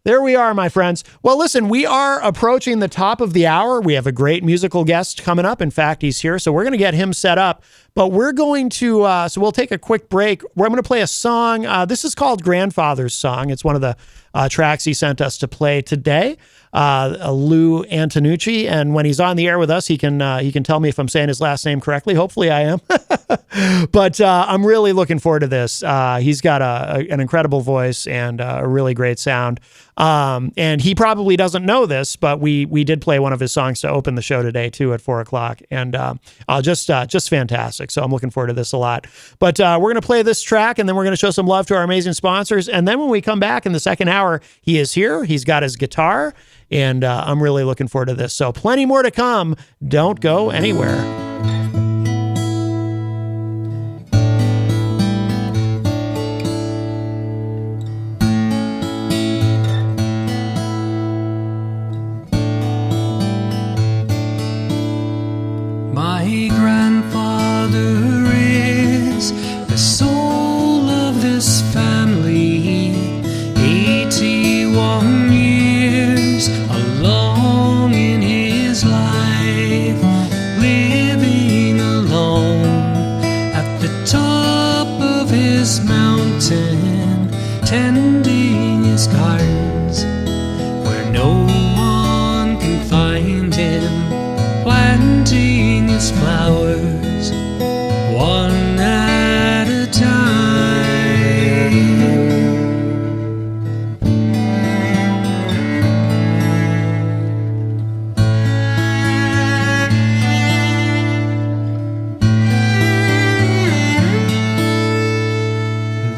There we are, my friends. Well, listen, we are approaching the top of the hour. We have a great musical guest coming up. In fact, he's here, so we're going to get him set up. But we're going to, so we'll take a quick break. I'm going to play a song. This is called Grandfather's Song. It's one of the tracks he sent us to play today. Lou Antonucci, and when he's on the air with us, he can tell me if I'm saying his last name correctly. Hopefully I am. But I'm really looking forward to this. He's got an incredible voice and a really great sound. And he probably doesn't know this, but we did play one of his songs to open the show today too at 4:00, and just fantastic. So I'm looking forward to this a lot. But we're going to play this track, and then we're going to show some love to our amazing sponsors. And then when we come back in the second hour, he is here. He's got his guitar, and I'm really looking forward to this. So plenty more to come. Don't go anywhere. My grandfather is the soul of this family. 81 years along in his life, living alone at the top of his mountain, tending his gardens where no one can find him, planting his flowers one at a time.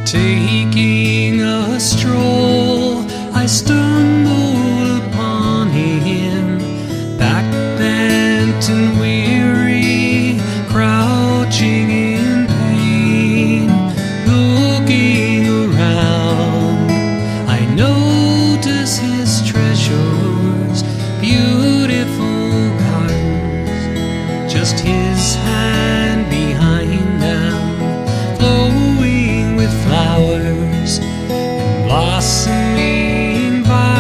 Taking a stroll, I stumbled upon him, backbent and weary, crouching in pain, looking around. I notice his treasures, beautiful gardens, just his hand behind them, flowing with flowers and blossoming vines.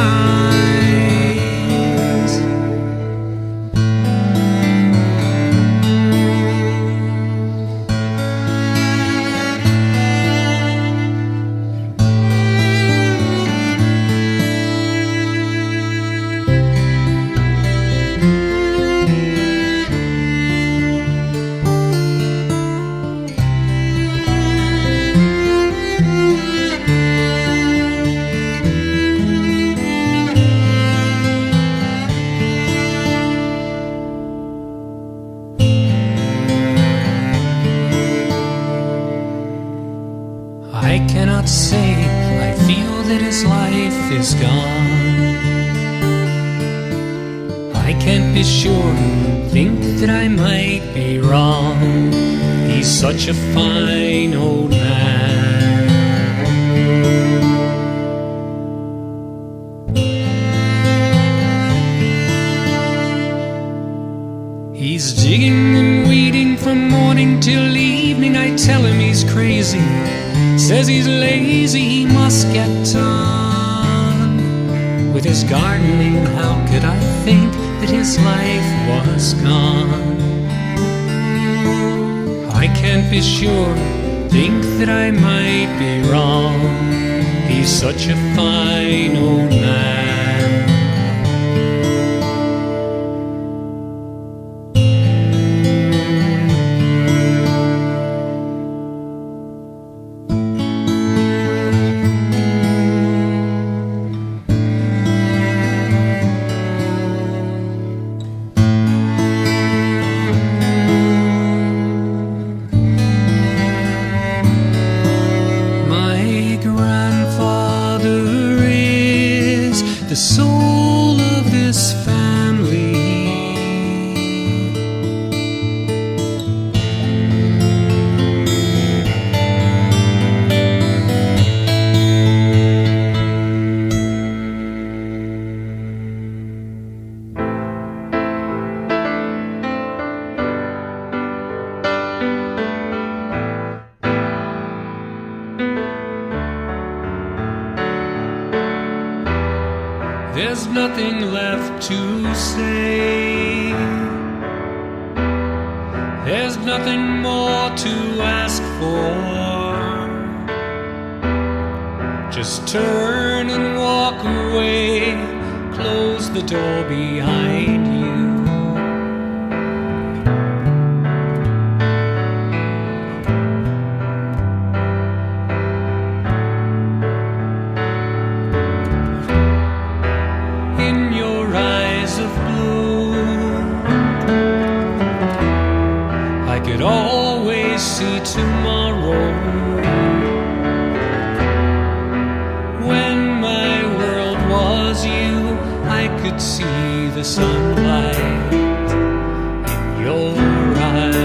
I cannot say I feel that his life is gone. I can't be sure, think that I might be wrong. He's such a fine old man. He's digging and weeding from morning till evening. I tell him he's crazy, says he's lazy, he must get on with his gardening. How could I think that his life was gone? I can't be sure, think that I might be wrong. He's such a fine old man. The soul of this family. There's nothing left to say. There's nothing more to ask for. Just turn and walk away. Close the door behind you. In your eyes of blue, I could always see tomorrow. When my world was you, I could see the sunlight in your eyes.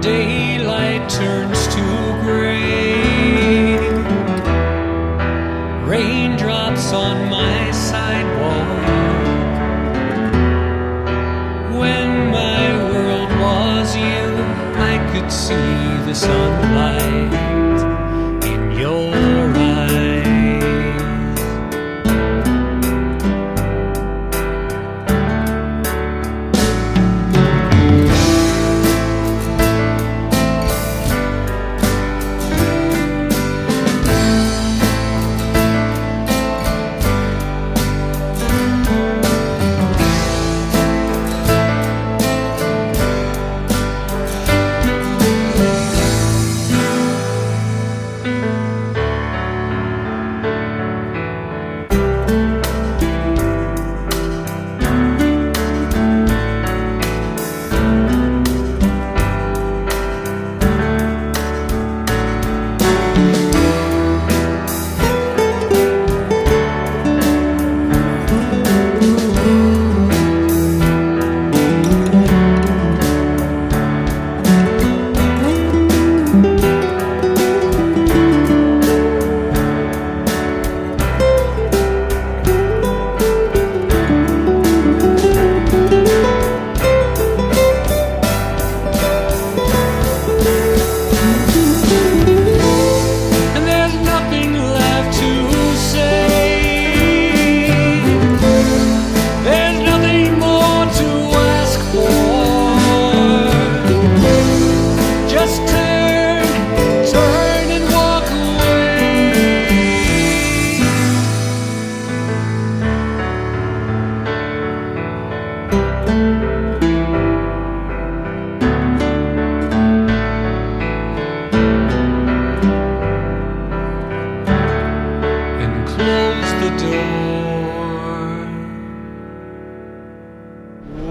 Daylight turns to gray. Raindrops on my sidewalk. When my world was you, I could see the sunlight in your eyes.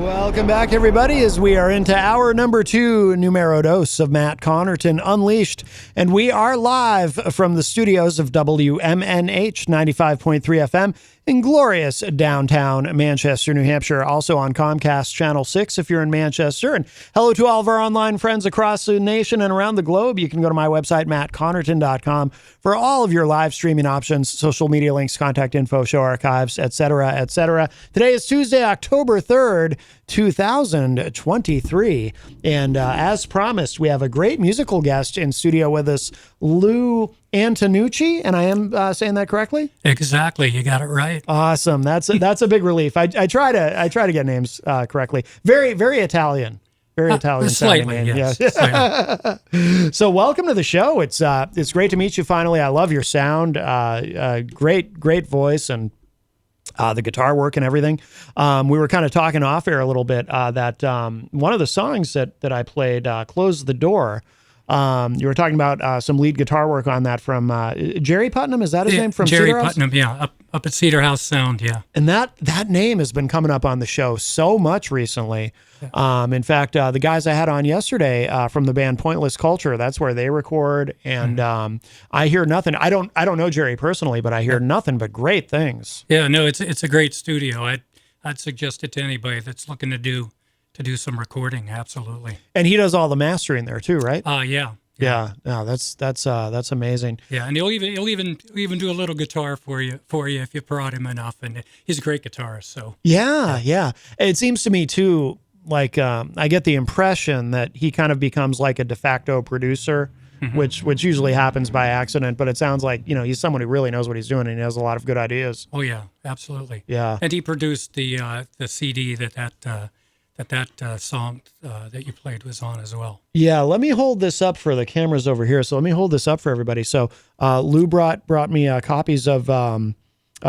Welcome back, everybody, as we are into hour number 2, numero dos of Matt Connarton Unleashed. And we are live from the studios of WMNH 95.3 FM in glorious downtown Manchester, New Hampshire. Also on Comcast Channel 6 if you're in Manchester. And hello to all of our online friends across the nation and around the globe. You can go to my website, mattconnerton.com, for all of your live streaming options, social media links, contact info, show archives, etc., etc. Today is Tuesday, October 3rd, 2023. And as promised, we have a great musical guest in studio with us, Lou Antonucci, and I am saying that correctly? Exactly, you got it right. Awesome. That's a big relief. I try to get names correctly. Very, very Italian. Very Italian slightly, sounding name. yes. Yeah. So welcome to the show. It's great to meet you finally. I love your sound. Great voice, and the guitar work and everything. We were kind of talking off air a little bit that one of the songs that I played, Close the Door, You were talking about some lead guitar work on that from Jerry Putnam. Is that his name from Jerry Cedar House? Putnam, yeah, up at Cedar House Sound, yeah. And that name has been coming up on the show so much recently. In fact, the guys I had on yesterday from the band Pointless Culture, that's where they record. And I hear nothing. I don't know Jerry personally, but I hear nothing but great things. Yeah, no, it's a great studio. I'd suggest it to anybody that's looking to do some recording. Absolutely. And he does all the mastering there too, right? Yeah. Yeah. No, that's amazing. Yeah, and he'll even do a little guitar for you if you prod him enough. And he's a great guitarist. So Yeah. It seems to me too, like I get the impression that he kind of becomes like a de facto producer, which usually happens by accident. But it sounds like he's someone who really knows what he's doing and he has a lot of good ideas. Oh yeah, absolutely. Yeah. And he produced the CD that song that you played was on as well. Yeah, let me hold this up for the cameras over here. So let me hold this up for everybody. So Lou brought me copies of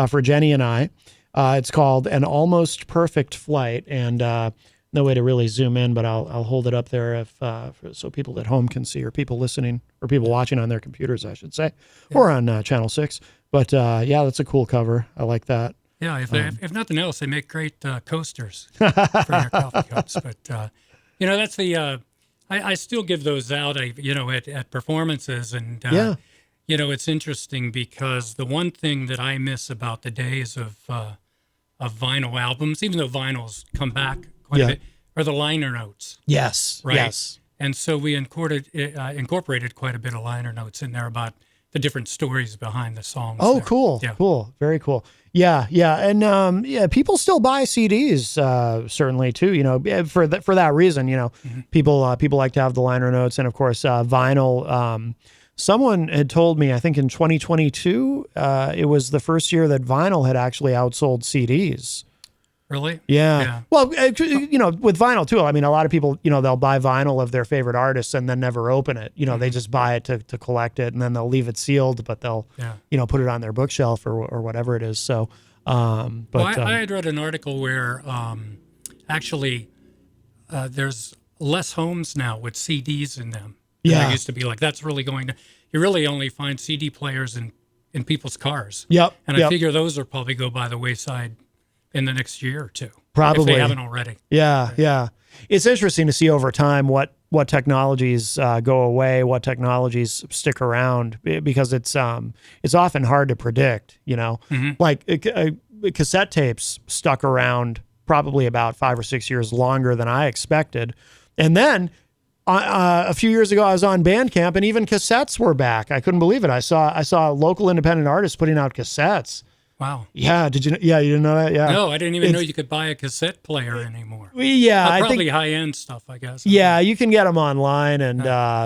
for Jenny and I. It's called An Almost Perfect Flight, and no way to really zoom in, but I'll hold it up there so people at home can see, or people listening, or people watching on their computers, I should say, or on Channel 6. But yeah, that's a cool cover. I like that. Yeah, if nothing else, they make great coasters for your coffee cups. But that's the I still give those out. At performances, and it's interesting because the one thing that I miss about the days of vinyl albums, even though vinyls come back quite a bit, are the liner notes. Yes, right. Yes. And so we incorporated quite a bit of liner notes in there about the different stories behind the songs. Oh, there. cool. Yeah. Cool. Very cool. Yeah. And people still buy CDs, certainly too, for that reason, people like to have the liner notes, and of course, vinyl. Someone had told me, I think in 2022, it was the first year that vinyl had actually outsold CDs. Really? Yeah. Well, with vinyl too. I mean, a lot of people, they'll buy vinyl of their favorite artists and then never open it. They just buy it to collect it, and then they'll leave it sealed, but they'll, put it on their bookshelf or whatever it is. So, I had read an article where actually there's less homes now with CDs in them than there used to be. Like that's really you really only find CD players in people's cars. Yep. And I figure those will probably go by the wayside in the next year or two. Probably. If they haven't already. Yeah. It's interesting to see over time what technologies go away, what technologies stick around, because it's often hard to predict, like cassette tapes stuck around probably about 5 or 6 years longer than I expected. And then a few years ago, I was on Bandcamp, and even cassettes were back. I couldn't believe it. I saw local independent artists putting out cassettes. Wow. Yeah. Did you? Yeah, you didn't know that? Yeah. No, I didn't even know you could buy a cassette player anymore. Yeah, I probably think high-end stuff, I guess. Yeah, you can get them online, and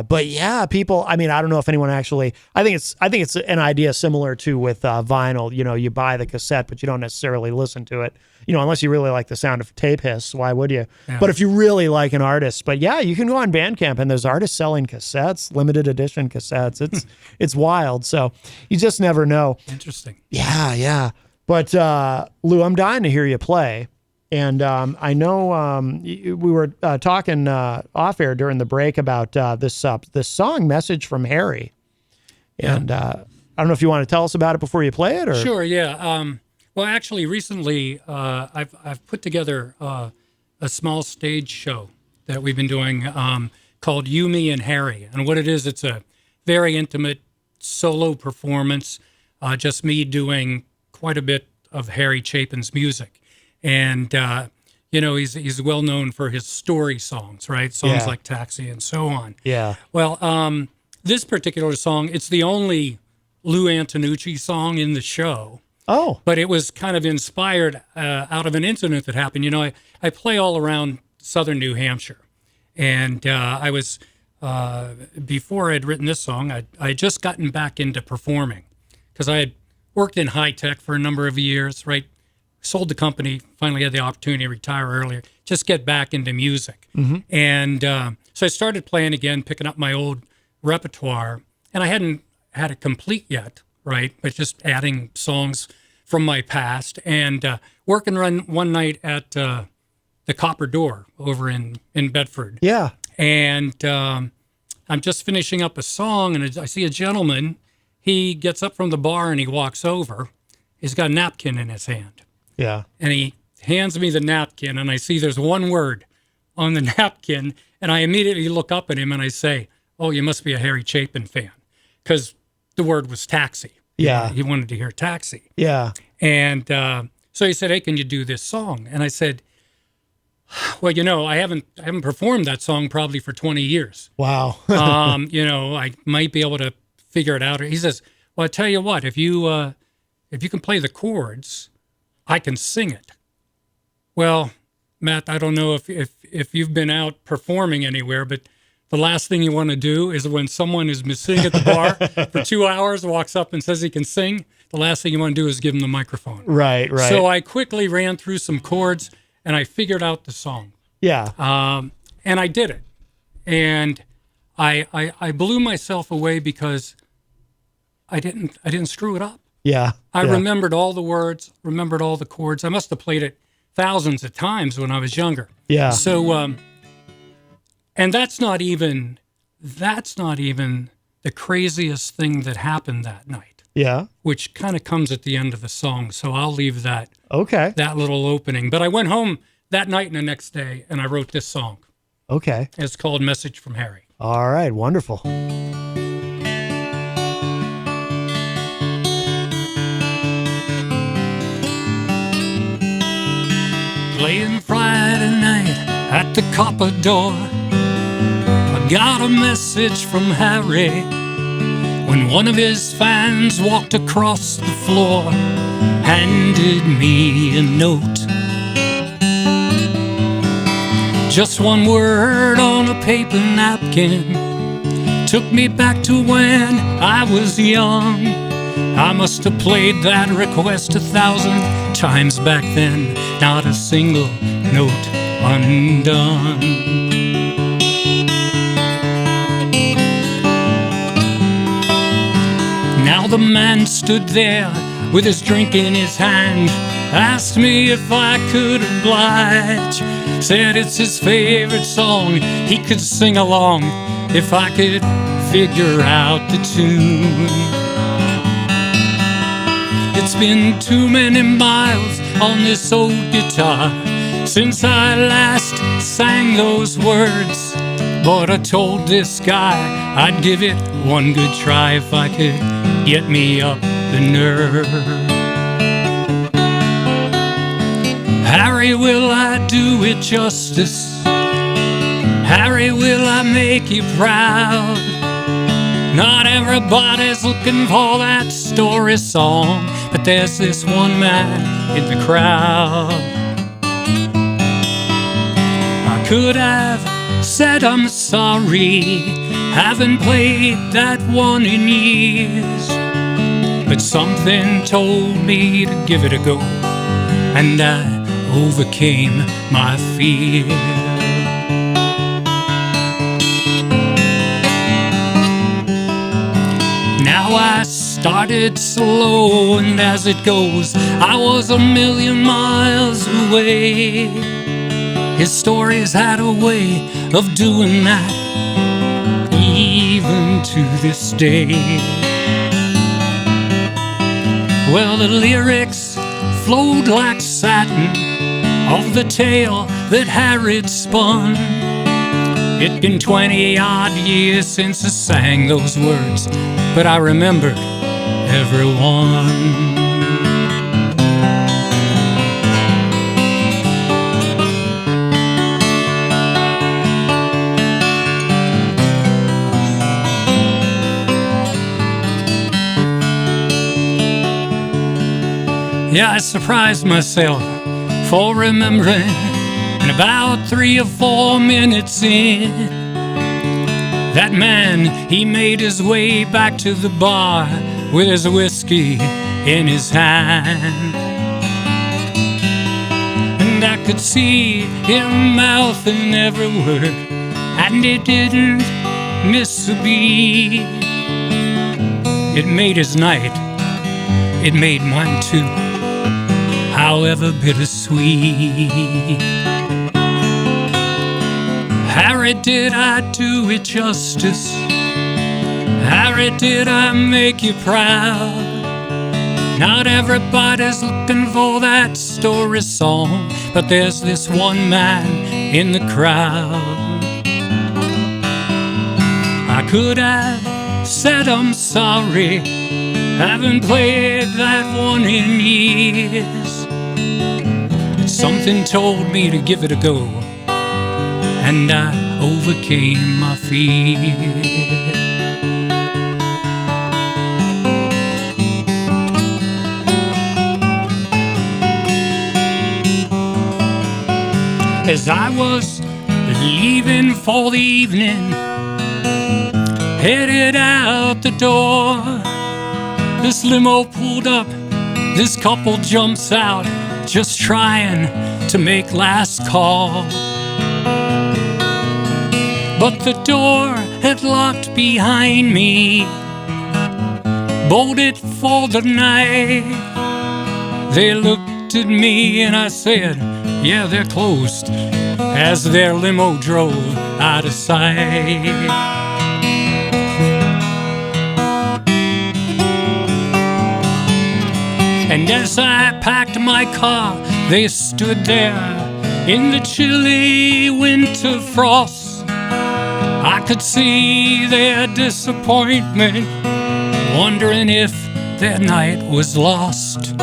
but yeah, people. I mean, I don't know if anyone actually. I think it's an idea similar to with vinyl. You buy the cassette, but you don't necessarily listen to it. Unless you really like the sound of tape hiss. Why would you? Yeah. But if you really like an artist, but yeah, you can go on Bandcamp, and there's artists selling cassettes, limited edition cassettes. It's wild. So you just never know. Interesting. Yeah. But Lou, I'm dying to hear you play. And I know we were talking off air during the break about this song, Message from Harry. And I don't know if you want to tell us about it before you play it, or Sure, yeah. Well, actually, recently I've put together a small stage show that we've been doing called You, Me, and Harry. And what it is, it's a very intimate solo performance, just me doing quite a bit of Harry Chapin's music. And, he's well known for his story songs, right? Songs like Taxi and so on. Yeah. Well, this particular song, it's the only Lou Antonucci song in the show. Oh. But it was kind of inspired out of an incident that happened. I play all around southern New Hampshire. And I was, before I'd written this song, I had just gotten back into performing because I had worked in high tech for a number of years, right? Sold the company, finally had the opportunity to retire earlier, just get back into music. Mm-hmm. And so I started playing again, picking up my old repertoire. And I hadn't had it complete yet, right? But just adding songs from my past and working one night at the Copper Door over in Bedford. Yeah. And I'm just finishing up a song, and I see a gentleman. He gets up from the bar and he walks over. He's got a napkin in his hand. Yeah. And he hands me the napkin, and I see there's one word on the napkin, and I immediately look up at him and I say, "Oh, you must be a Harry Chapin fan," because the word was taxi. Yeah. He wanted to hear taxi. Yeah. And so he said, "Hey, can you do this song?" And I said, "Well, I haven't performed that song probably for 20 years. Wow. I might be able to figure it out." He says, "Well, I tell you what, if you can play the chords, I can sing it." Well, Matt, I don't know if you've been out performing anywhere, but the last thing you want to do is when someone is sitting at the bar for 2 hours, walks up and says he can sing, the last thing you want to do is give him the microphone. Right. So I quickly ran through some chords and I figured out the song. Yeah. And I did it. And I blew myself away because I didn't screw it up. Yeah. I remembered all the words, remembered all the chords. I must have played it thousands of times when I was younger. Yeah. So, and that's not even the craziest thing that happened that night. Yeah. Which kind of comes at the end of the song. So I'll leave that little opening. But I went home that night and the next day, and I wrote this song. Okay. It's called "Message from Harry." All right. Wonderful. Playing Friday night at the Copper Door, I got a message from Harry when one of his fans walked across the floor, handed me a note. Just one word on a paper napkin took me back to when I was young. I must have played that request 1,000 times back then, not a single note undone. Now the man stood there with his drink in his hand, asked me if I could oblige, said it's his favorite song, he could sing along if I could figure out the tune. It's been too many miles on this old guitar since I last sang those words, but I told this guy I'd give it one good try if I could get me up the nerve. Harry, will I do it justice? Harry, will I make you proud? Not everybody's looking for that story song, but there's this one man in the crowd. I could have said I'm sorry, haven't played that one in years, but something told me to give it a go, and I overcame my fear. Now I started slow, and as it goes, I was 1,000,000 miles away. His stories had a way of doing that, even to this day. Well, the lyrics flowed like satin of the tale that Harriet spun. It'd been 20-odd years since I sang those words, but I remembered everyone. Yeah, I surprised myself for remembering, and about 3 or 4 minutes in, that man, he made his way back to the bar with his whiskey in his hand. And I could see him mouthing every word, and he didn't miss a beat. It made his night, it made mine too, however bittersweet. Harry Harry, did I do it justice? Harry, did I make you proud? Not everybody's looking for that story song, but there's this one man in the crowd. I could have said I'm sorry, haven't played that one in years. Something told me to give it a go, and I overcame my fear. As I was leaving for the evening, headed out the door, this limo pulled up, this couple jumps out, just trying to make last call. But the door had locked behind me, bolted for the night. They looked at me and I said, yeah, they're closed, as their limo drove out of sight. And as I packed my car, they stood there in the chilly winter frost. I could see their disappointment, wondering if their night was lost.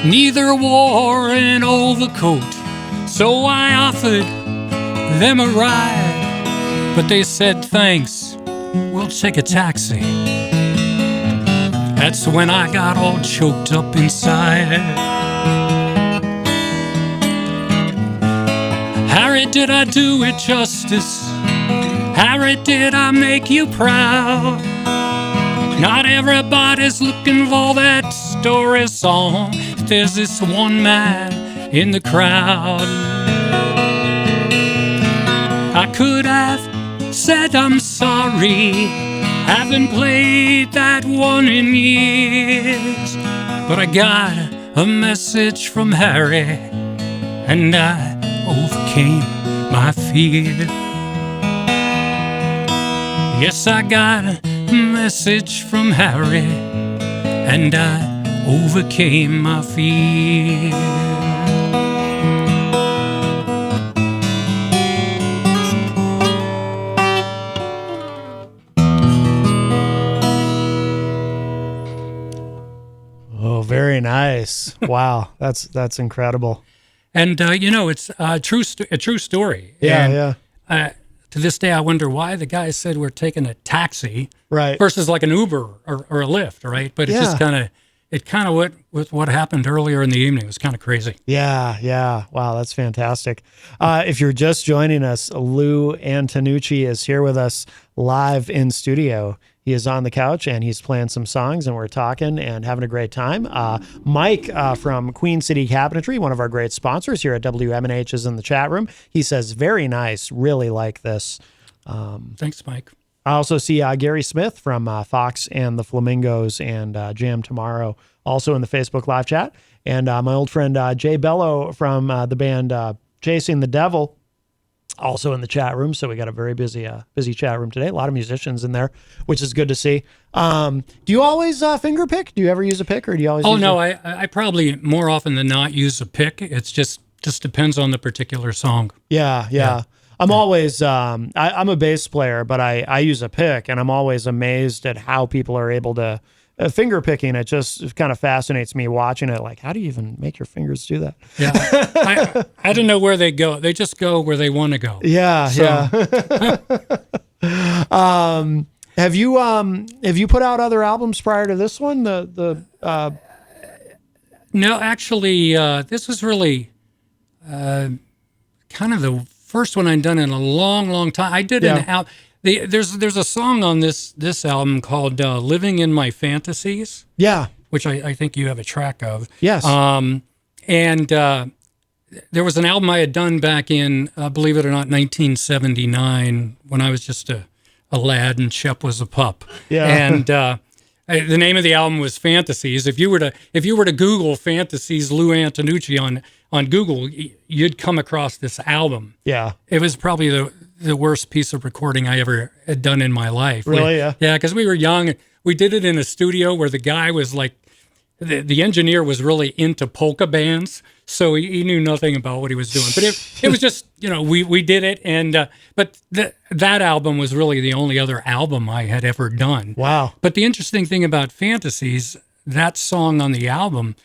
Neither wore an overcoat, so I offered them a ride. But they said, thanks, we'll take a taxi. That's when I got all choked up inside. Harry, did I do it justice? Harry, did I make you proud? Not everybody's looking for that story song. There's this one man in the crowd. I could have said I'm sorry, haven't played that one in years, but I got a message from Harry, and I overcame my fear. Yes, I got a message from Harry, and I overcame my fear. Oh, very nice. Wow, that's incredible. And it's a true story. Yeah, And, to this day, I wonder why the guy said we're taking a taxi, right, versus like an Uber or a Lyft, right? But it's just kind of what happened earlier in the evening. It was kind of crazy. Yeah. Wow, that's fantastic. If you're just joining us, Lou Antonucci is here with us live in studio. He is on the couch and he's playing some songs and we're talking and having a great time. Mike from Queen City Cabinetry, one of our great sponsors here at WMNH, is in the chat room. He says, very nice, really like this. Thanks, Mike. I also see Gary Smith from Fox and the Flamingos and Jam Tomorrow also in the Facebook live chat. And my old friend Jay Bello from the band Chasing the Devil also in the chat room. So we got a very busy chat room today. A lot of musicians in there, which is good to see. Do you always finger pick? Do you ever use a pick, or do you always? Oh, no, I probably more often than not use a pick. It's just depends on the particular song. Yeah. I'm always, I'm a bass player, but I use a pick, and I'm always amazed at how people are able to finger picking. It just kind of fascinates me watching it. Like, how do you even make your fingers do that? Yeah. I don't know where they go. They just go where they want to go. Yeah. Have you put out other albums prior to this one? No, actually, this was really kind of the first one I'd done in a long, long time. I did an album. There's a song on this album called "Living in My Fantasies." Yeah, which I think you have a track of. Yes. And there was an album I had done back in, believe it or not, 1979, when I was just a lad and Shep was a pup. Yeah. And The name of the album was Fantasies. If you were to Google Fantasies Lou Antonucci on Google, you'd come across this album. Yeah. It was probably the worst piece of recording I ever had done in my life. Really? Yeah. Yeah, because we were young. We did it in a studio where the guy was like, the engineer was really into polka bands, so he knew nothing about what he was doing. But it was just, we did it, and but that album was really the only other album I had ever done. Wow. But the interesting thing about Fantasies, that song on the album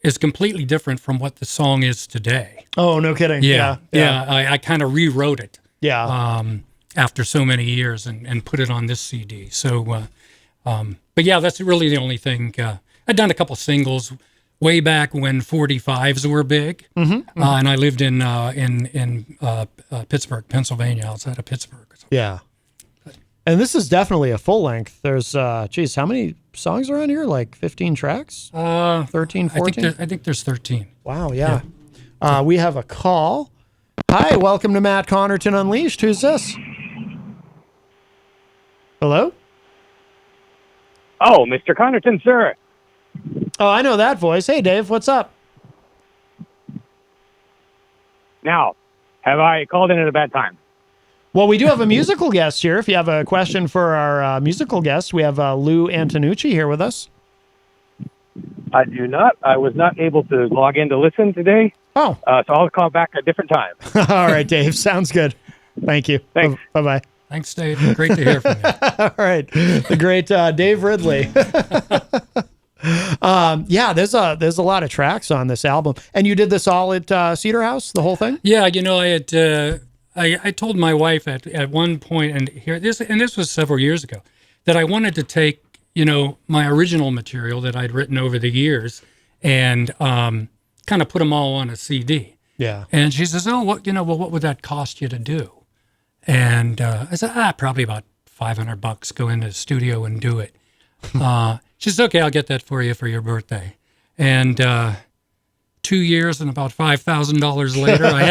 is completely different from what the song is today. Oh, no kidding. Yeah. I kind of rewrote it. Yeah. After so many years and put it on this CD. So, but yeah, that's really the only thing. I'd done a couple singles way back when 45s were big, and I lived in Pittsburgh, Pennsylvania, outside of Pittsburgh. Yeah. And this is definitely a full length. There's, how many songs are on here? Like 15 tracks? 13, 14? I think there's 13. Wow, yeah. We have a call. Hi, welcome to Matt Connarton Unleashed. Who's this? Hello? Oh, Mr. Connarton, sir. Oh, I know that voice. Hey, Dave, what's up? Now, have I called in at a bad time? Well, we do have a musical guest here. If you have a question for our musical guest, we have Lou Antonucci here with us. I do not. I was not able to log in to listen today. Oh. So I'll call back at a different time. All right, Dave. Sounds good. Thank you. Thanks. Bye-bye. Thanks, Dave. Great to hear from you. All right. The great Dave Ridley. Yeah, there's a lot of tracks on this album. And you did this all at Cedar House, the whole thing? Yeah, I had I told my wife at one point, and this was several years ago, that I wanted to take, my original material that I'd written over the years and kind of put them all on a CD. Yeah. And she says, "Oh, what would that cost you to do?" And I said, probably about $500. Go into the studio and do it. She says, "Okay, I'll get that for you for your birthday." And 2 years and about $5,000 later, I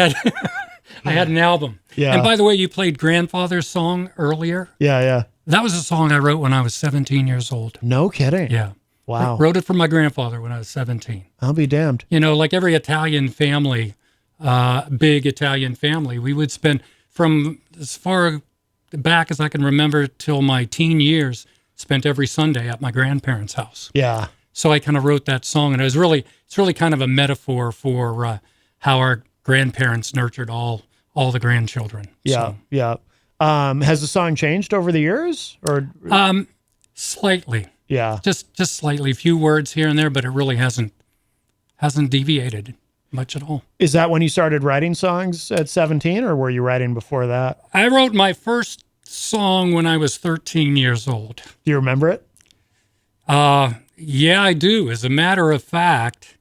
had an album. Yeah. And by the way, you played Grandfather's song earlier. Yeah. That was a song I wrote when I was 17 years old. No kidding. Yeah. Wow. Wrote it for my grandfather when I was 17. I'll be damned. Like every Italian family, big Italian family, we would spend from as far back as I can remember till my teen years, spent every Sunday at my grandparents' house. Yeah. So I kind of wrote that song, and it's really kind of a metaphor for how our grandparents nurtured all the grandchildren. Yeah. So, Yeah. Has the song changed over the years or? slightly. Yeah. Just slightly, few words here and there, but it really hasn't deviated much at all. Is that when you started writing songs at 17 or were you writing before that? I wrote my first song when I was 13 years old. Do you remember it? Yeah, I do. As a matter of fact,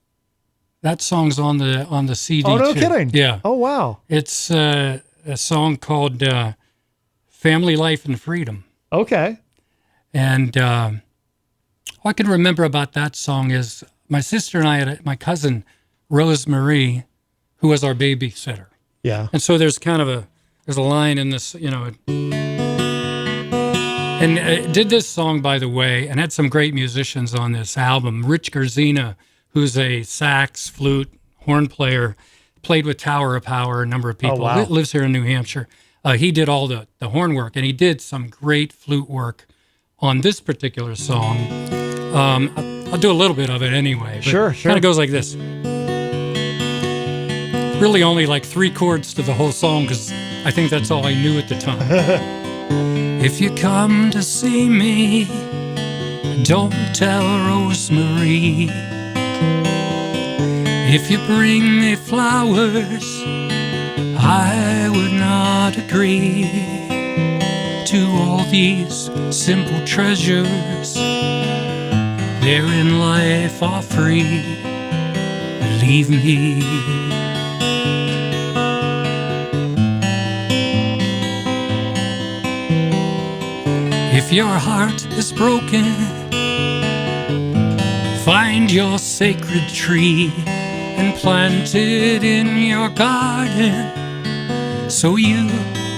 that song's on the CD. Oh, no too. kidding. Yeah. Oh, wow. It's a song called Family Life and Freedom. Okay. And all I can remember about that song is my sister and I had my cousin, Rose Marie, who was our babysitter. Yeah. And so there's a line in this, and did this song, by the way, and had some great musicians on this album. Rich Gerzina, who's a sax, flute, horn player, played with Tower of Power, a number of people. Oh, wow. Lives here in New Hampshire. He did all the horn work, and he did some great flute work on this particular song. I'll do a little bit of it anyway. Sure. Kind of goes like this. Really only like 3 chords to the whole song because I think that's all I knew at the time. If you come to see me, don't tell Rosemary. If you bring me flowers, I would not agree to all these simple treasures. There in life are free. Believe me. If your heart is broken, find your sacred tree and plant it in your garden so you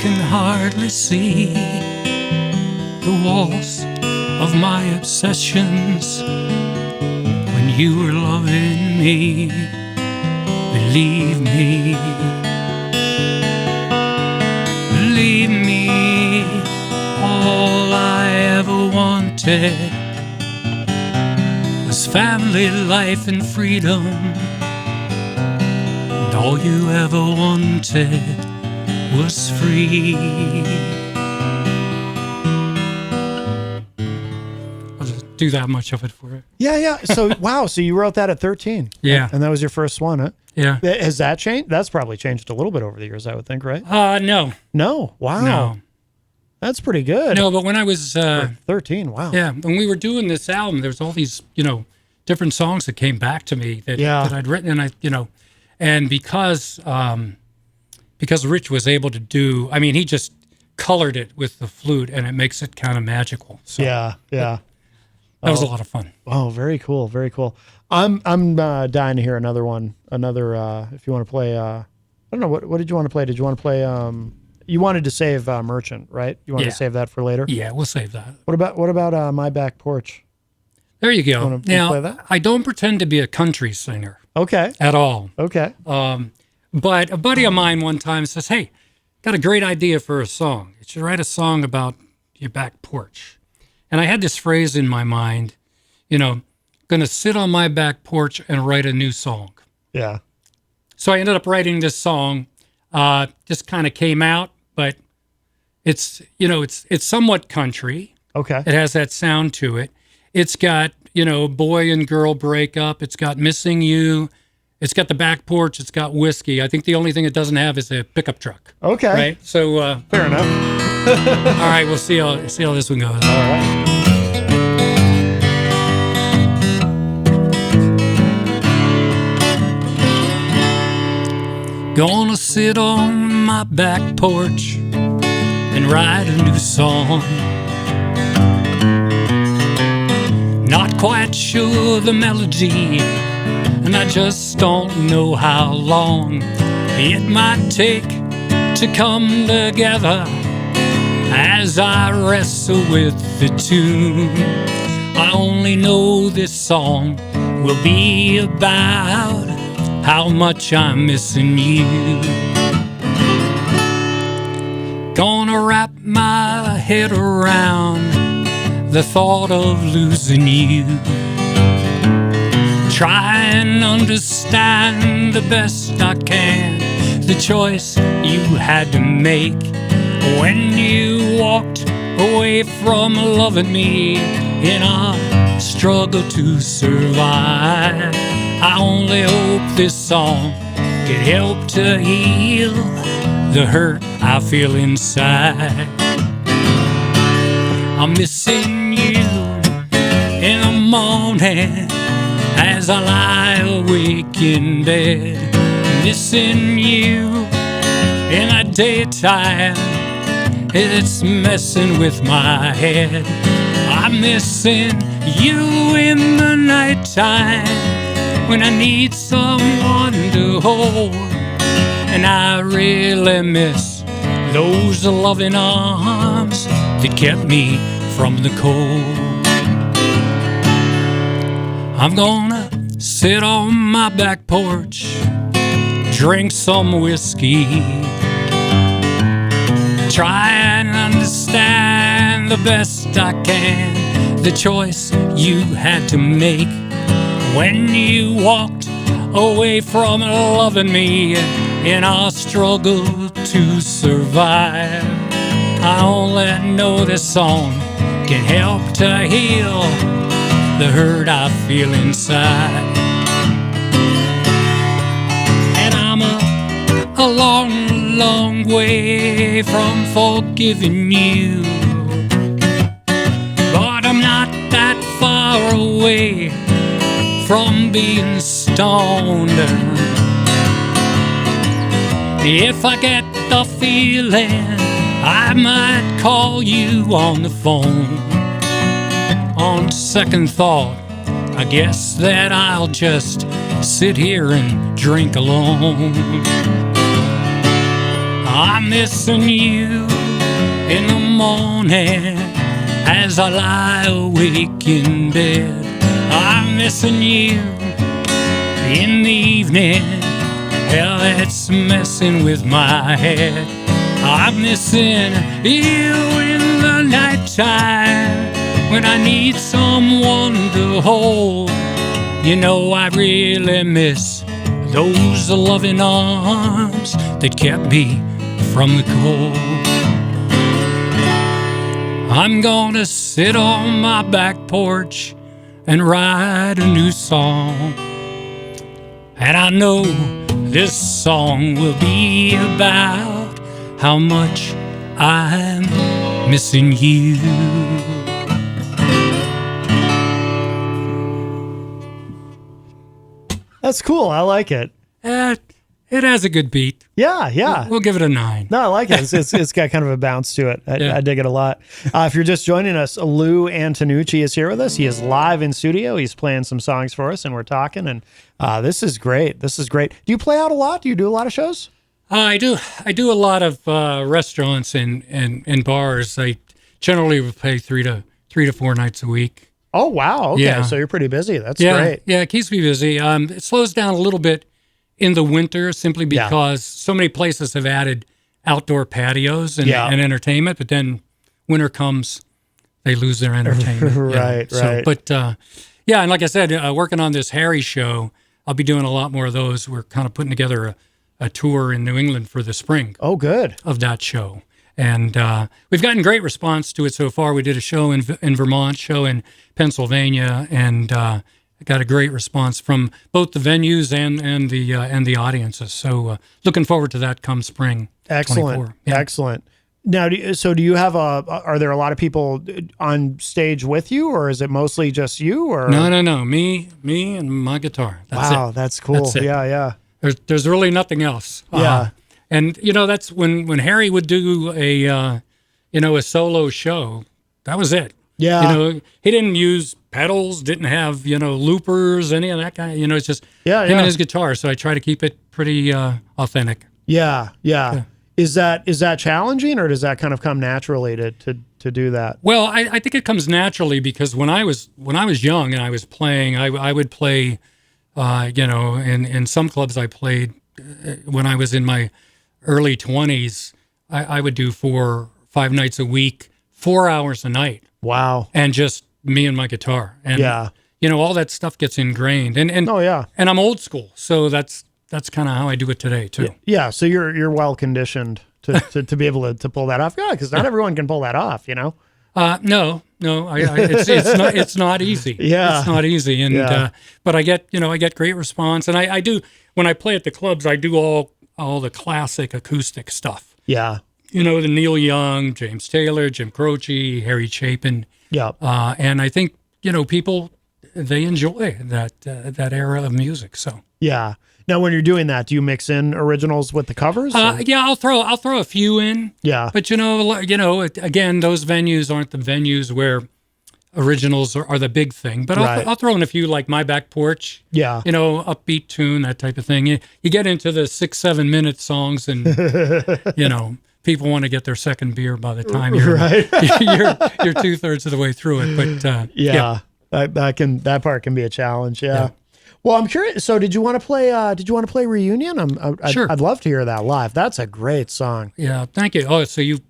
can hardly see the walls of my obsessions when you were loving me. Believe me, believe me, all I ever wanted was family life and freedom, and all you ever wanted was free. I'll just do that much of it for it. Yeah. So, wow. So you wrote that at 13. Yeah. And that was your first one, huh? Yeah. Has that changed? That's probably changed a little bit over the years, I would think, right? No. No. Wow. No. That's pretty good. No, but when I was... For 13, wow. Yeah, when we were doing this album, there's all these, different songs that came back to me that I'd written, and and because Rich was able to do, I mean, he just colored it with the flute, and it makes it kind of magical. So Yeah. that was a lot of fun. Oh, very cool. Very cool. I'm dying to hear another one. If you want to play, I don't know, what did you want to play? Did you want to play, you wanted to save Merchant, right? You wanted to save that for later? Yeah, we'll save that. What about My Back Porch? There you go. Wanna play Now, that? I don't pretend to be a country singer Okay. at all. Okay. But a buddy of mine one time says, hey, got a great idea for a song. You should write a song about your back porch. And I had this phrase in my mind, going to sit on my back porch and write a new song. Yeah. So I ended up writing this song. Just kind of came out, but it's somewhat country. Okay. It has that sound to it. It's got, boy and girl breakup. It's got Missing You. It's got the back porch. It's got whiskey. I think the only thing it doesn't have is a pickup truck. Okay. Right? So, Fair enough. all right, we'll see how this one goes. All right. Gonna sit on my back porch and write a new song. Not quite sure the melody, and I just don't know how long it might take to come together as I wrestle with the tune. I only know this song will be about how much I'm missing you. Gonna wrap my head around the thought of losing you. Try and understand the best I can the choice you had to make when you walked away from loving me in our struggle to survive. I only hope this song can help to heal the hurt I feel inside. I'm missing you in the morning as I lie awake in bed. Missing you in the daytime, it's messing with my head. I'm missing you in the nighttime when I need someone to hold, and I really miss those loving arms that kept me from the cold. I'm gonna sit on my back porch, drink some whiskey, try and understand the best I can the choice you had to make when you walked away from loving me in our struggle to survive. I only know this song can help to heal the hurt I feel inside. And I'm a long, long way from forgiving you, but I'm not that far away from being stoned. If I get the feeling, I might call you on the phone. On second thought, I guess that I'll just sit here and drink alone. I'm missing you in the morning as I lie awake in bed. I'm missing you in the evening. Hell, it's messing with my head. I'm missing you in the nighttime when I need someone to hold. You know, I really miss those loving arms that kept me from the cold. I'm gonna sit on my back porch and write a new song. And I know this song will be about how much I'm missing you. That's cool. I like it. It has a good beat. Yeah, yeah. We'll give it a 9. No, I like it. It's got kind of a bounce to it. I dig it a lot. If you're just joining us, Lou Antonucci is here with us. He is live in studio. He's playing some songs for us, and we're talking. And this is great. This is great. Do you play out a lot? Do you do a lot of shows? I do a lot of restaurants and bars. I generally would play 3 to 4 nights a week. Oh, wow. Okay, Yeah. so you're pretty busy. That's Yeah, great. yeah, it keeps me busy. It slows down a little bit in the winter simply because so many places have added outdoor patios and entertainment, but then winter comes, they lose their entertainment. Right. But and like I said, working on this Harry show, I'll be doing a lot more of those. We're kind of putting together a tour in New England for the spring Oh, good. of that show. And we've gotten great response to it so far. We did a show in Vermont, show in Pennsylvania, and got a great response from both the venues and the audiences. So looking forward to that come spring. Excellent. 24. Yeah. Excellent. Now, do you have are there a lot of people on stage with you, or is it mostly just you? Or No. Me and my guitar. That's wow, it. that's cool. That's it. Yeah. There's really nothing else. Yeah. And that's when Harry would do a solo show. That was it. Yeah. He didn't use pedals, didn't have loopers, any of that kind. It's just him and his guitar. So I try to keep it pretty authentic. Yeah. Is that challenging, or does that kind of come naturally to do that? Well, I think it comes naturally because when I was young and I was playing, I would play, in some clubs I played when I was in my early 20s. I would do 4-5 nights a week, 4 hours a night. Wow. And just me and my guitar. And all that stuff gets ingrained. And and I'm old school, so that's kind of how I do it today too. Yeah, so you're well conditioned to be able to pull that off. Yeah, because not everyone can pull that off, No, it's not easy. Yeah, it's not easy. And but I get great response, and I do when I play at the clubs. I do all the classic acoustic stuff. Yeah, the Neil Young, James Taylor, Jim Croce, Harry Chapin. Yeah, and I think people they enjoy that era of music. So yeah. Now, when you're doing that, do you mix in originals with the covers? Yeah, I'll throw a few in. Yeah, but again, those venues aren't the venues where originals are the big thing. But I'll throw in a few like My Back Porch. Yeah, upbeat tune, that type of thing. You get into the 6-7 minute songs, and people want to get their second beer by the time you're 2/3 of the way through it. But that part can be a challenge. Yeah. Well, I'm curious. So, did you want to play Reunion? Sure. I'd love to hear that live. That's a great song. Yeah, thank you. Oh, so you've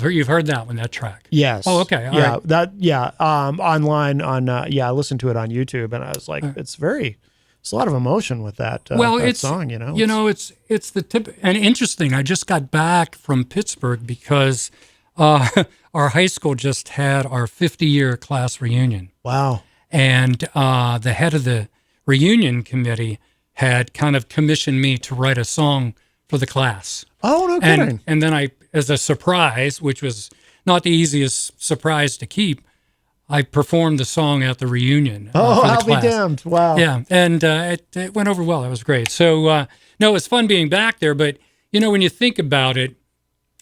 heard that track? Yes. Oh, okay. All right. Online on I listened to it on YouTube, and I was like, it's a lot of emotion with that. It's song. It's the tip. And interesting. I just got back from Pittsburgh because our high school just had our 50-year class reunion. Wow. And the head of the reunion committee had kind of commissioned me to write a song for the class. Oh, no kidding. And then I, as a surprise, which was not the easiest surprise to keep, I performed the song at the reunion. Oh, for the I'll class. be damned. Wow. Yeah, and it went over well. It was great. So, no, it was fun being back there. But, when you think about it,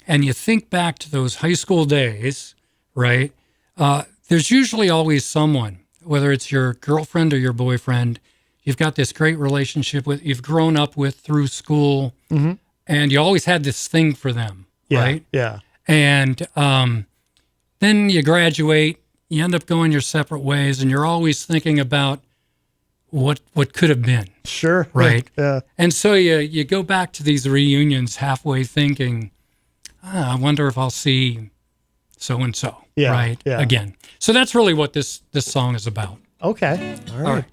and you think back to those high school days, right, there's usually always someone, whether it's your girlfriend or your boyfriend, you've got this great relationship with, you've grown up with through school, and you always had this thing for them, right? Yeah. And then you graduate, you end up going your separate ways, and you're always thinking about what could have been. Sure. Right. Yeah. And so you go back to these reunions halfway thinking, I wonder if I'll see so-and-so, Yeah, right, yeah. again. So that's really what this song is about. Okay. All right. All right.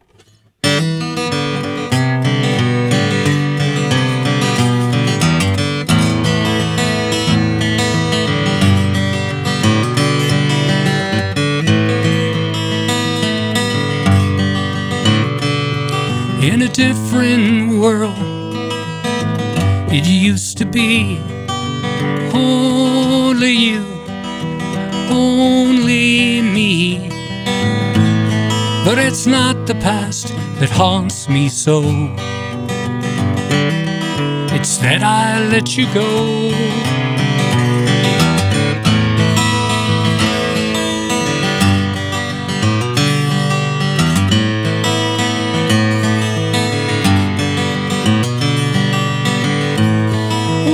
In a different world, it used to be only you, only me. But it's not the past that haunts me so. It's that I let you go.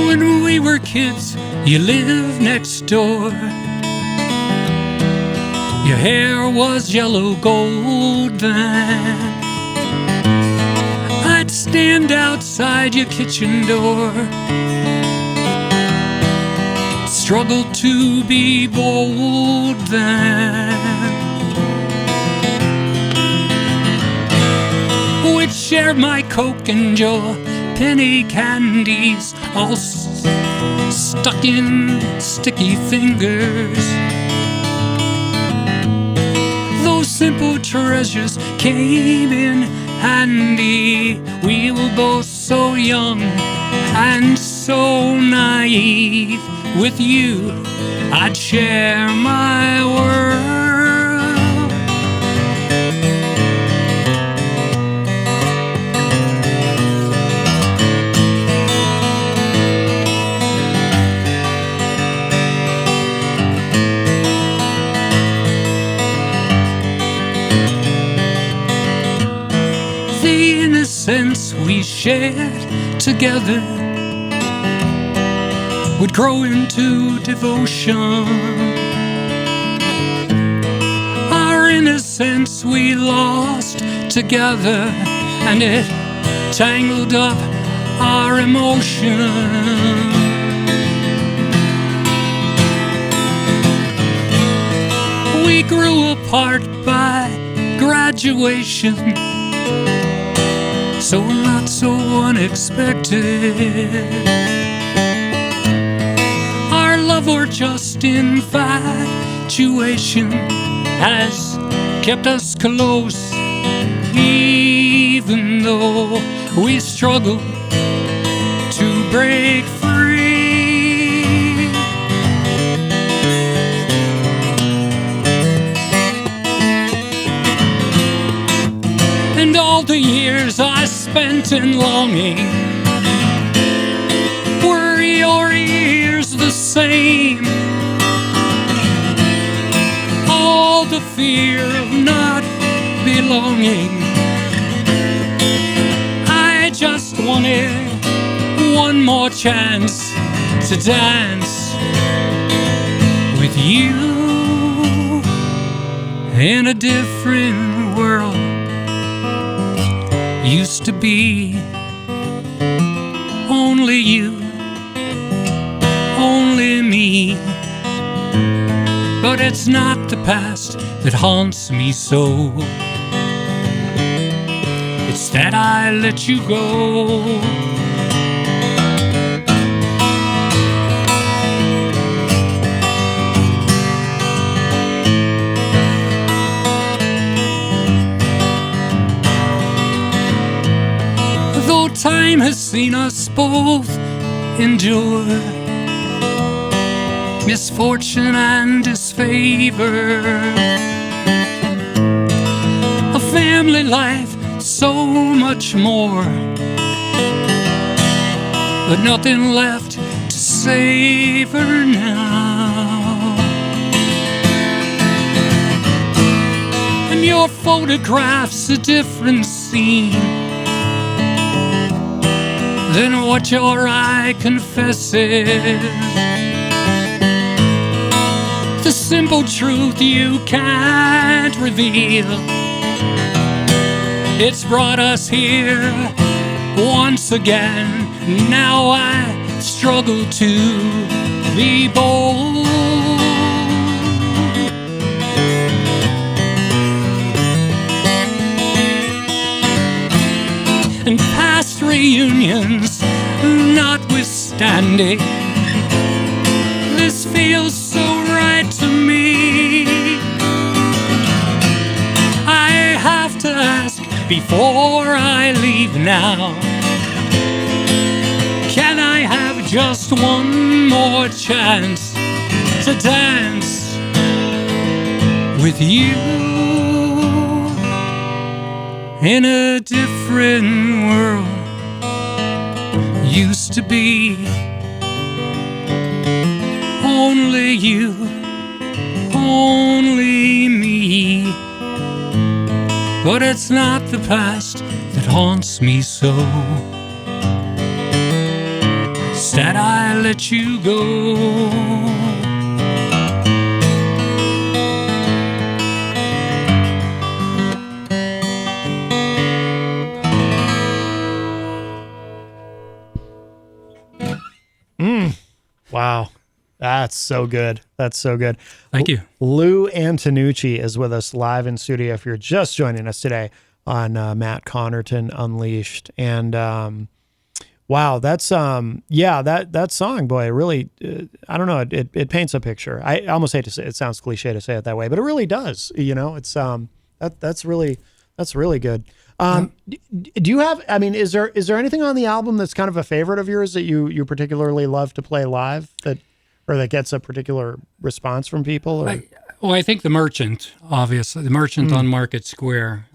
When we were kids, you lived next door. Your hair was yellow gold then. I'd stand outside your kitchen door, struggled to be bold then. We'd share my Coke and your penny candies, all stuck in sticky fingers. Those simple treasures came in handy. We were both so young and so naive. With you, I'd share my world. The innocence we shared together would grow into devotion. Our innocence we lost together, and it tangled up our emotion. We grew apart by graduation, so not so unexpected. Our love or just infatuation has kept us close, even though we struggle to break free. And all the years I spent in longing, were your ears the same? All the fear of not belonging, I just wanted one more chance to dance with you in a different world. Used to be only you, only me. But it's not the past that haunts me so. It's that I let you go. Though time has seen us both endure misfortune and disfavor, a family life, so much more, but nothing left to savor now. And your photograph's a different scene than what your eye confesses. The simple truth you can't reveal. It's brought us here once again. Now I struggle to be bold. And past reunions notwithstanding, this feels so right to me. I have to ask before I leave now, can I have just one more chance to dance with you in a different world? Used to be only you, only me. But it's not the past that haunts me so. Instead I let you go. Wow. That's so good. That's so good. Thank you. Lou Antonucci is with us live in studio. If you're just joining us today on Matt Connarton Unleashed. And wow, that's that song, boy, really, I don't know, it paints a picture. I almost hate to say it, sounds cliche to say it that way, but it really does. You know, it's that's really good. Do you have, I mean, is there anything on the album that's kind of a favorite of yours that you particularly love to play live, that gets a particular response from people? Or? I think The Merchant, obviously, The Merchant on Market Square.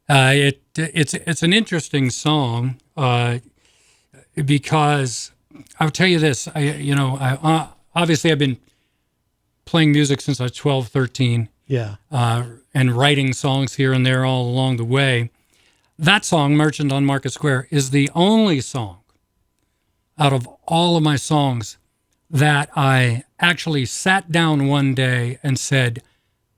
It's an interesting song because I'll tell you this, obviously I've been playing music since I was 12, 13. Yeah. And writing songs here and there all along the way. That song, Merchant on Market Square, is the only song out of all of my songs that I actually sat down one day and said,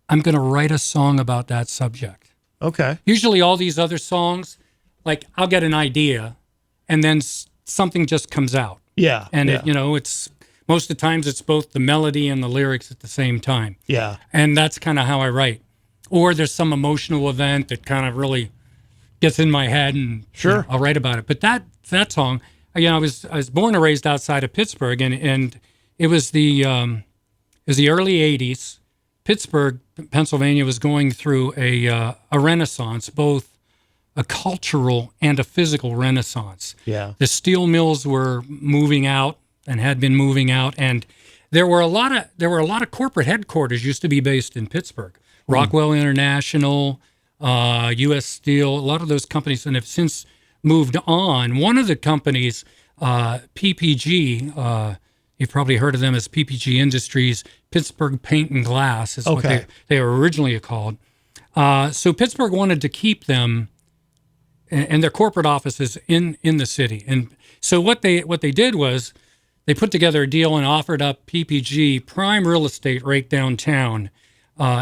I'm going to write a song about that subject. Okay. Usually all these other songs, like I'll get an idea and then something just comes out. Yeah. And yeah. it's most of the times it's both the melody and the lyrics at the same time. Yeah. And that's kind of how I write. Or there's some emotional event that kind of really gets in my head and sure, I'll write about it. But that song, I was born and raised outside of Pittsburgh, and it was the early '80s. Pittsburgh, Pennsylvania was going through a renaissance, both a cultural and a physical renaissance. Yeah. The steel mills were moving out and had been moving out, and there were a lot of corporate headquarters used to be based in Pittsburgh. Rockwell International, U.S. Steel, a lot of those companies, and have since moved on. One of the companies, PPG, you've probably heard of them as PPG Industries, Pittsburgh Paint and Glass is what they were originally called. So Pittsburgh wanted to keep them and their corporate offices in the city. And so what they did was they put together a deal and offered up PPG prime real estate right downtown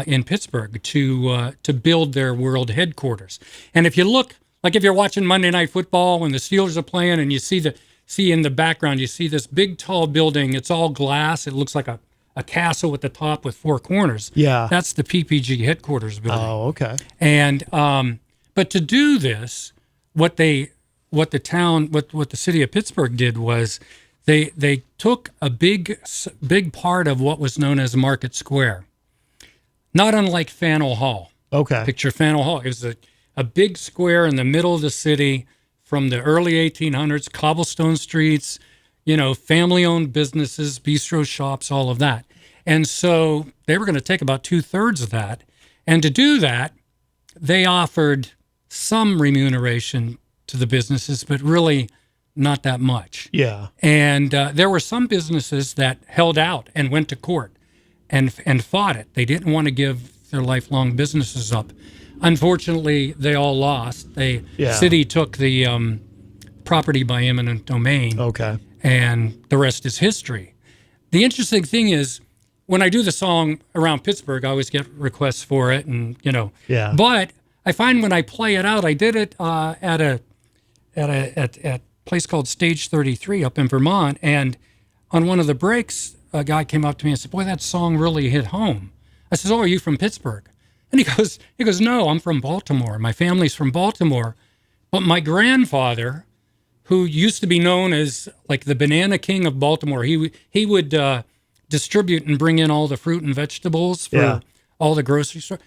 in Pittsburgh to build their world headquarters. And if you look, like if you're watching Monday Night Football when the Steelers are playing and you see in the background, you see this big tall building, it's all glass, it looks like a castle at the top with four corners. Yeah. That's the PPG headquarters building. Oh, okay. And but to do this, what the city of Pittsburgh did was they took a big part of what was known as Market Square. Not unlike Faneuil Hall. Okay. Picture Faneuil Hall. It was a big square in the middle of the city from the early 1800s, cobblestone streets, family-owned businesses, bistro shops, all of that. And so they were going to take about 2/3 of that. And to do that, they offered some remuneration to the businesses, but really not that much. Yeah. And there were some businesses that held out and went to court and fought it. They didn't want to give their lifelong businesses up. Unfortunately, they all lost. The city took the property by eminent domain. Okay. And the rest is history. The interesting thing is, when I do the song around Pittsburgh, I always get requests for it, and Yeah. But I find when I play it out, I did it at a place called Stage 33 up in Vermont, and on one of the breaks, a guy came up to me and said, "Boy, that song really hit home." I said, "Oh, are you from Pittsburgh?" And he goes, "No, I'm from Baltimore. My family's from Baltimore, but my grandfather, who used to be known as like the Banana King of Baltimore, he would distribute and bring in all the fruit and vegetables for all the grocery store.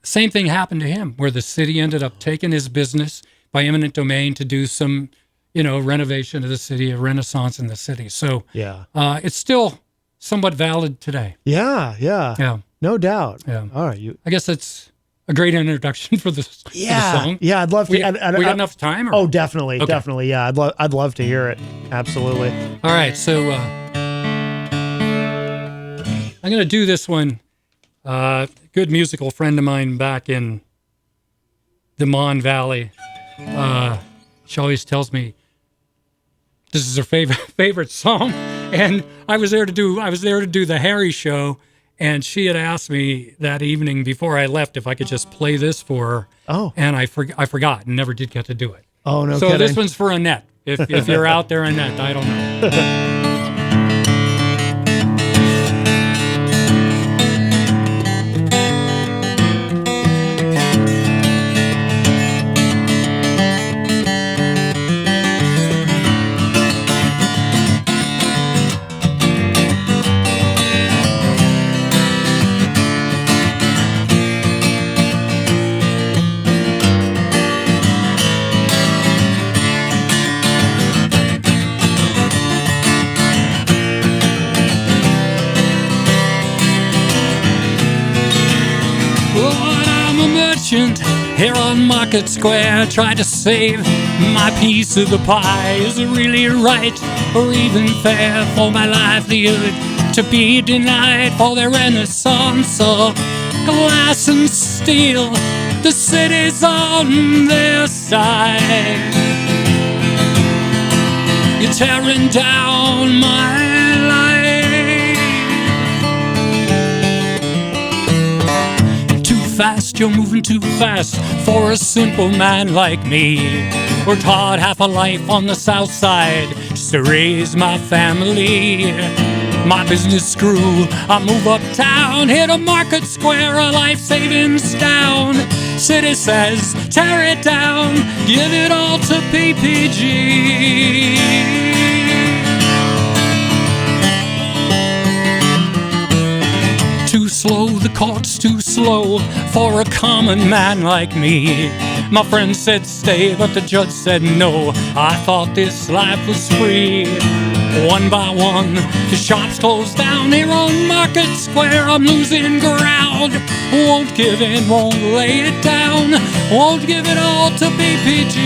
Same thing happened to him, where the city ended up taking his business by eminent domain to do some, renovation of the city, a renaissance in the city. So it's still somewhat valid today. Yeah. No doubt. Yeah. All right. I guess that's a great introduction for the song. Yeah. I'd love to. We got enough time? Or? Oh, definitely. Okay. Definitely. Yeah. I'd love to hear it. Absolutely. All right. So I'm going to do this one. Good musical friend of mine back in the Mon Valley. She always tells me this is her favorite song, and I was there to do the Harry show, and she had asked me that evening before I left if I could just play this for her. Oh, and I forgot and never did get to do it. Oh, no. So kidding. this one's for Annette. If you're out there, Annette, I don't know. Here on Market Square, try to save my piece of the pie. Is it really right or even fair for my livelihood to be denied for the renaissance of glass and steel? The city's on their side. You're tearing down my life. Fast, you're moving too fast for a simple man like me. Worked hard half a life on the south side just to raise my family. My business grew, I move uptown, hit a Market Square, a life savings down. City says, tear it down, give it all to PPG. Too slow, the court's too slow for a common man like me. My friend said stay, but the judge said no. I thought this life was free. One by one, the shops closed down here on Market Square. I'm losing ground. Won't give in, won't lay it down. Won't give it all to BPG.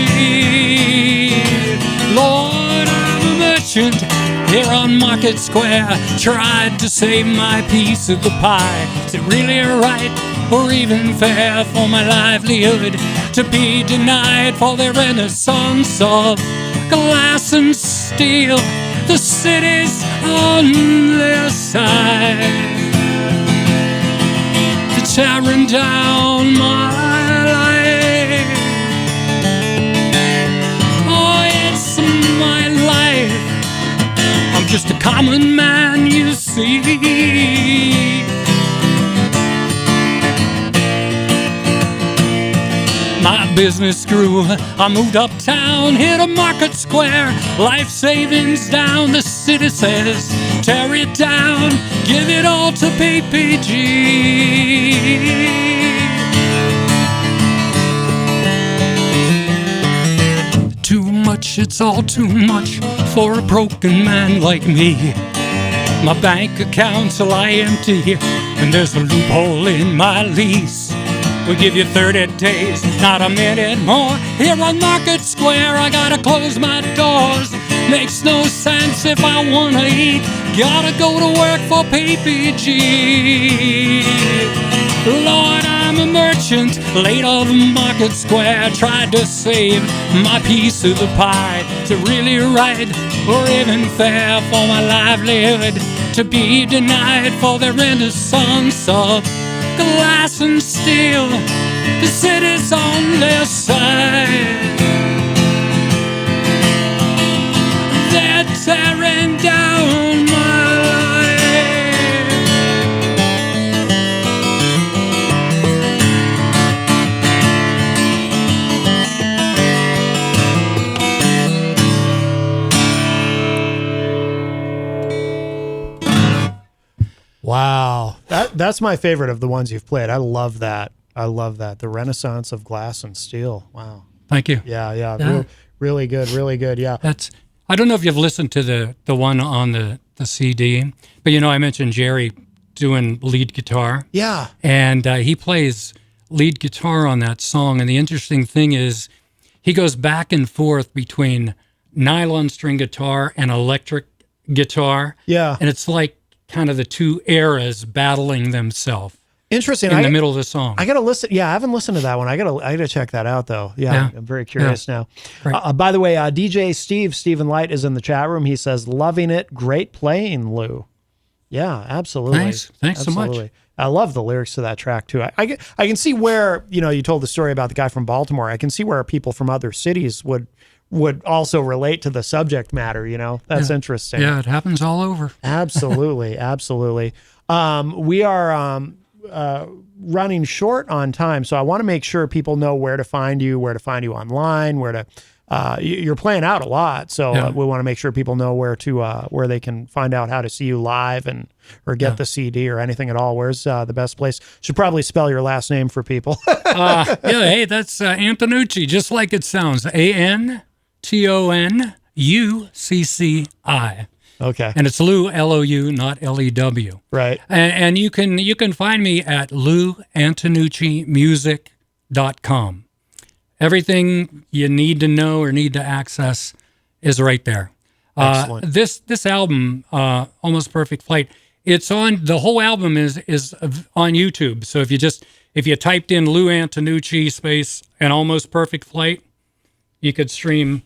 Lord, I'm a merchant here on Market Square. Tried to save my piece of the pie. Is it really right or even fair for my livelihood to be denied for the renaissance of glass and steel? The city's on their side. They're tearing down my life. Oh, it's my life. I'm just a common man, you see. My business grew, I moved uptown, hit a Market Square, life savings down. The city says, tear it down, give it all to PPG. Too much, it's all too much for a broken man like me. My bank accounts lie empty, and there's a loophole in my lease. We give you 30 days, not a minute more. Here on Market Square, I gotta close my doors. Makes no sense if I wanna eat. Gotta go to work for PPG. Lord, I'm a merchant late of Market Square tried to save my piece of the pie, to really right or even fair for my livelihood to be denied for the renaissance of glass and steel. The city's on their side. They're tearing down my life. Wow. That's my favorite of the ones you've played. I love that. I love that. The Renaissance of Glass and Steel. Wow. Thank you. Yeah. Really good. Really good. Yeah. I don't know if you've listened to the one on the CD, but I mentioned Jerry doing lead guitar. Yeah. And he plays lead guitar on that song. And the interesting thing is he goes back and forth between nylon string guitar and electric guitar. Yeah. And it's like kind of the two eras battling themselves. Interesting. In the middle of the song. I gotta listen. Yeah, I haven't listened to that one. I gotta check that out though. Yeah. I'm very curious now. Right. By the way, DJ Stephen Light is in the chat room. He says, "Loving it, great playing, Lou." Yeah, absolutely. Nice. Thanks so much. I love the lyrics to that track too. I can see where you told the story about the guy from Baltimore. I can see where people from other cities would also relate to the subject matter. That's interesting. Yeah, it happens all over. Absolutely, absolutely. We are running short on time, so I want to make sure people know where to find you online, you're playing out a lot, so we want to make sure people know where they can find out how to see you live or get the CD or anything at all. Where's the best place? Should probably spell your last name for people. Hey, that's Antonucci, just like it sounds. ANTONUCCI. Okay. And it's Lou, L-O-U, not L-E-W. Right. And you can find me at louantonuccimusic.com. Everything you need to know or need to access is right there. Excellent. This album, Almost Perfect Flight, the whole album is on YouTube. So if you typed in Lou Antonucci space and Almost Perfect Flight, you could stream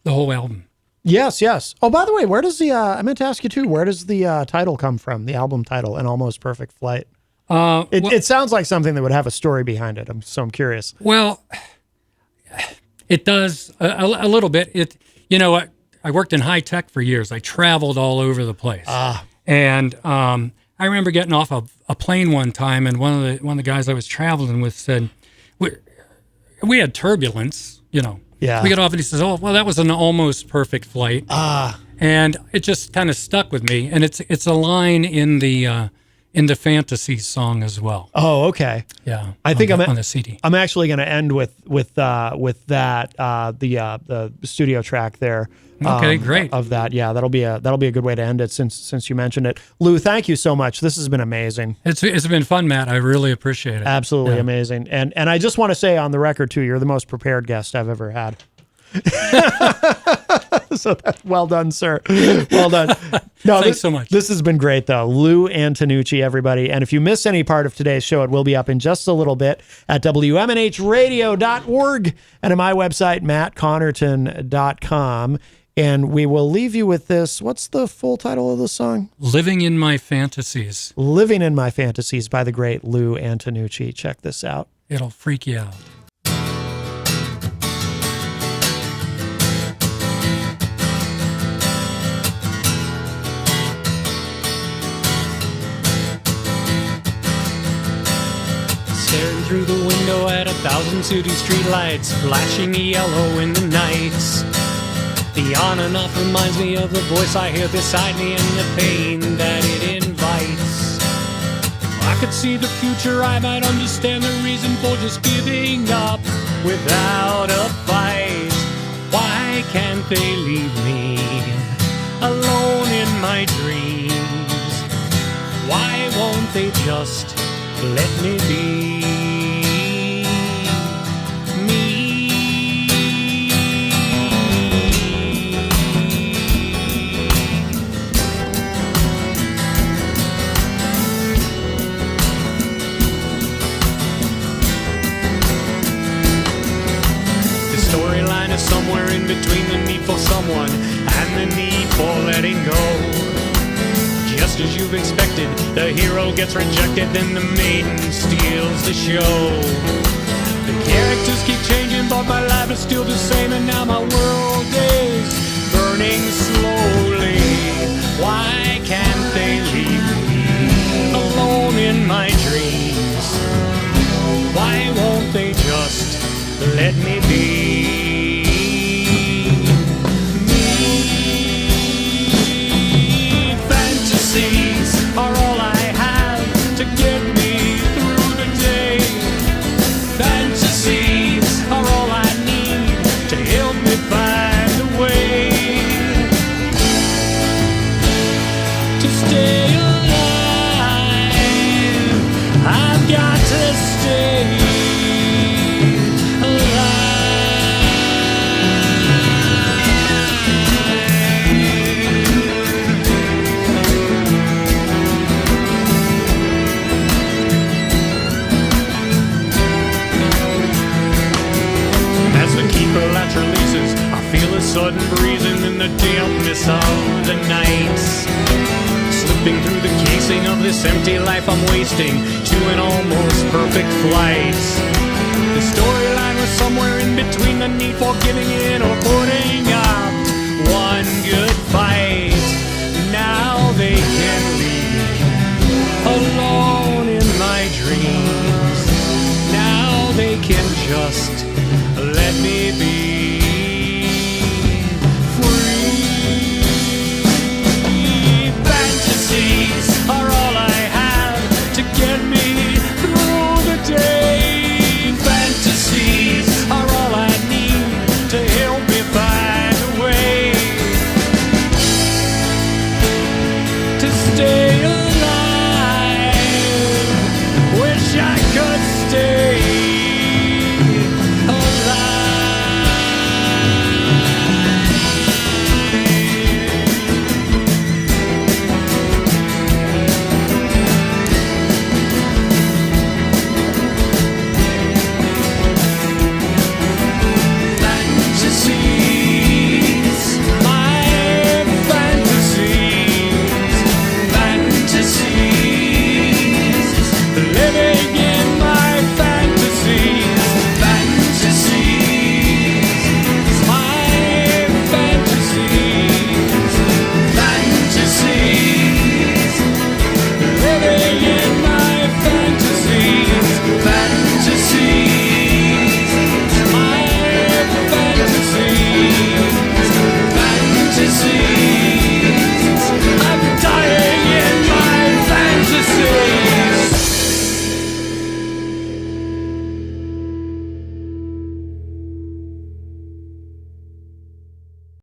the whole album. Yes. Oh, by the way, where does I meant to ask you too, where does the title come from, the album title, An Almost Perfect Flight? It sounds like something that would have a story behind it. I'm curious. Well, it does a little bit. I worked in high tech for years. I traveled all over the place. And I remember getting off a plane one time, and one of the guys I was traveling with said, we had turbulence, Yeah. We get off and he says, "Oh, well, that was an almost perfect flight." And it just kind of stuck with me. And it's a line in the fantasy song as well. Oh, okay. Yeah. I think on the CD. I'm actually going to end with that the studio track there. Okay, great. Of that, yeah, that'll be a good way to end it since you mentioned it. Lou, thank you so much. This has been amazing. It's been fun, Matt. I really appreciate it. Absolutely amazing. And I just want to say on the record too, you're the most prepared guest I've ever had. So well done, sir. Well done. No, Thanks so much. This has been great, though. Lou Antonucci, everybody. And if you missed any part of today's show, it will be up in just a little bit at WMNHradio.org and at my website, mattconnarton.com. And we will leave you with this. What's the full title of the song? Living in My Fantasies. Living in My Fantasies by the great Lou Antonucci. Check this out. It'll freak you out. Staring through the window at 1,000 city streetlights, flashing yellow in the nights. The on and off reminds me of the voice I hear beside me and the pain that it invites. If I could see the future, I might understand the reason for just giving up without a fight. Why can't they leave me alone in my dreams? Why won't they just let me be? was somewhere in between the need for someone and the need for letting go. Just as you've expected, the hero gets rejected, then the maiden steals the show. The characters keep changing, but my life is still the same, and now my world is burning slowly. Why can't they leave me alone in my dreams? Why won't they just let me be? Fantasies are all I have to get me through the day. Fantasies are all I need to help me find a way to stay alive. I've got to stay latch releases, I feel a sudden breezing in the dampness of the nights, slipping through the casing of this empty life I'm wasting to an almost perfect flight. The storyline was somewhere in between the need for giving in or putting up one good fight. Now they can leave alone in my dreams. Now they can just